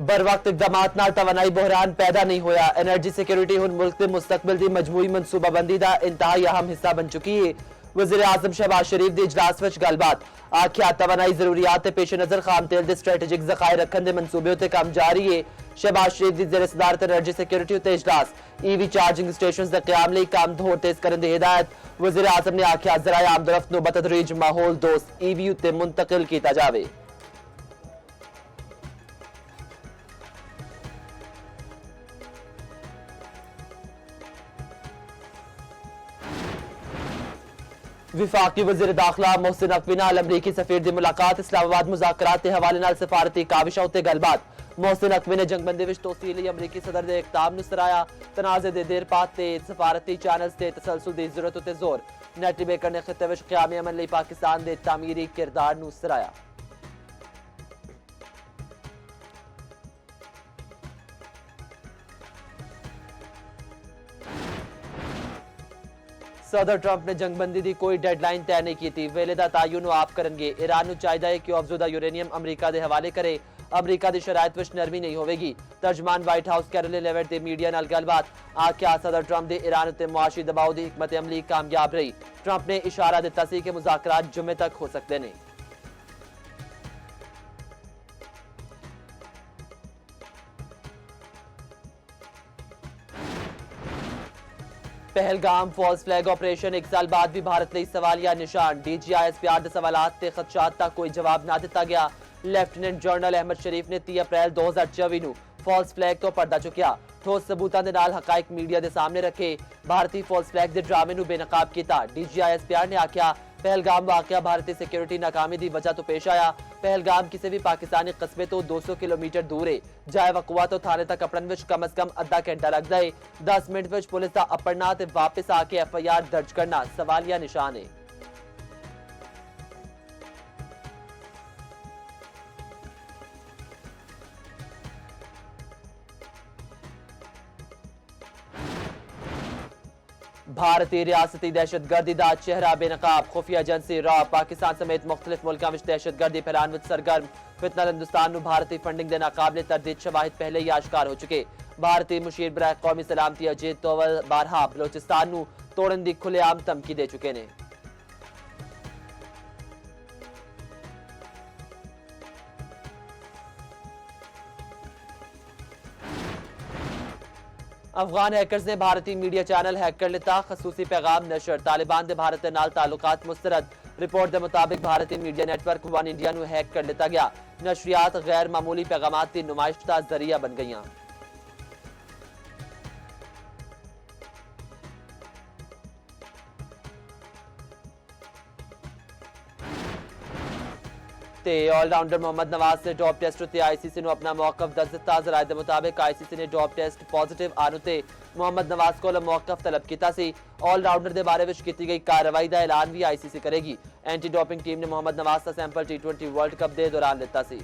बर वक्त इकदामात नाल तवानाई बहरान पैदा नहीं होया। एनर्जी सिक्योरिटी हुन मुल्क के मुस्तकबिल दी मजमूई मनसूबाबंदी दा इंतहाई अहम हिस्सा बन चुकी है। वज़ीर आज़म शहबाज शरीफ दी इजलास विच गलबात आख्या तवानाई जरूरियात पेश नजर खाम तेल दे स्ट्रेटेजिक ज़खायर रखन दे मनसूबे उत्ते काम जारी है। शहबाज शरीफ दी ज़ेर सदारत एनर्जी सिक्योरिटी उत्ते इजलास ईवी चार्जिंग स्टेशंस दे क़याम लई काम होर तेज करन दी हिदायत। वज़ीर आज़म ने आख्या ज़राए आमदरफ्त नूं बतदरीज माहौल दोस्त ईवी उत्ते मुंतकिल कीता जावे। विफाकी वज़ीर दाखिला मोहसिन नकवी नाल अमरीकी सफीर दी मुलाकात। इस्लामाबाद मुज़ाकरात के हवाले नाल सफारती काविशा उत्ते गलबात। मोहसिन नकवी ने जंगबंदी विच तोसी लई अमरीकी सदर दे इक़दाम नूं सराया। तनाज़े दे देर पात ते सफारती चैनल्स ते तसलसल दी जरूरत उत्ते जोर। नेटी बेकर ने खित्ते विच क़यामी अमन लई पाकिस्तान दे तामीरी किरदार नूं सराया। सदर ट्रंप ने जंगबंदी की कोई डेडलाइन तय नहीं की थी। वेले दा तयन आप करेंगे। ईरान नूं चाहिदा है कि अफजुदा यूरेनियम अमरीका के हवाले करे। अमरीका की शराइत विच नरमी नहीं होगी। तर्जमान व्हाइट हाउस कैरोलिन लेविट दी मीडिया नाल गलबात आख्या सदर ट्रंप दे ईरान उत्ते मुआशी दबाव की हिकमत अमली कामयाब रही। ट्रंप ने इशारा दिता सी कि मुज़ाकरात जुम्मे तक हो सकते हैं। पहलगाम फॉल्स फ्लैग ऑपरेशन एक साल बाद भी भारत लिए सवालिया निशान। DGISPR के सवालात ते खदशात का कोई जवाब ना दिता गया। लेफ्टिनेंट जनरल अहमद शरीफ ने 30 अप्रैल 2024 नूं फॉल्स फ्लैग तो पर्दा चुकिया। ठोस सबूतां दे नाल हकाइक मीडिया के सामने रखे। भारतीय फॉल्स फ्लैग के ड्रामे नूं बेनकाब किया। DGISPR ने आख्या पहलगाम वाकया भारतीय सिक्योरिटी नाकामी की वजह तो पेश आया। पहलगाम किसी भी पाकिस्तानी कस्बे तो 200 किलोमीटर दूर है। जाए वकुआ तो थाने तक अपड़न विच कम अज कम अद्धा घंटा लगता है। 10 मिनट विच पुलिस का अपड़ना ते वापस आके FIR दर्ज करना सवालिया निशान है। भारतीय रियासती दहशतगर्दी का चेहरा बेनकाब। खुफिया एजेंसी रॉ पाकिस्तान समेत मुख्तलिफ मुल्कों में दहशतगर्दी फैलाने में सरगर्म। फितना हिंदुस्तान में भारतीय फंडिंग के नाकाबिले तरदीद शवाहिद पहले ही आश्कार हो चुके। भारतीय मुशीर बराए कौमी सलामती अजीत तोवल बारहा बलोचिस्तान नूं तोड़न की खुलेआम धमकी दे चुके हैं। अफगान हैकर्स ने भारतीय मीडिया चैनल हैक कर लिता। खसूसी पैगाम नशर तालिबान दे भारत नाल ताल्लुकात मुस्तरद। रिपोर्ट के मुताबिक भारतीय मीडिया नेटवर्क वन इंडिया नूं हैक कर लिता गया। नशरियात गैर मामूली पैगामात की नुमाइश का जरिया बन गई। ऑलराउंडर मोहम्मद नवाज से जॉब टेस्ट उत्ते ICC ने अपना मौकफ दस दिता। जराये के मुताबिक ICC ने जॉब टेस्ट पॉजिटिव आने ते मोहम्मद नवाज को मौकफ तलब किया सी। ऑलराउंडर के बारे में की गई कार्रवाई का ऐलान भी ICC करेगी। एंटी डोपिंग टीम ने मोहम्मद नवाज का सैंपल T20 वर्ल्ड कप के दौरान लिता सी।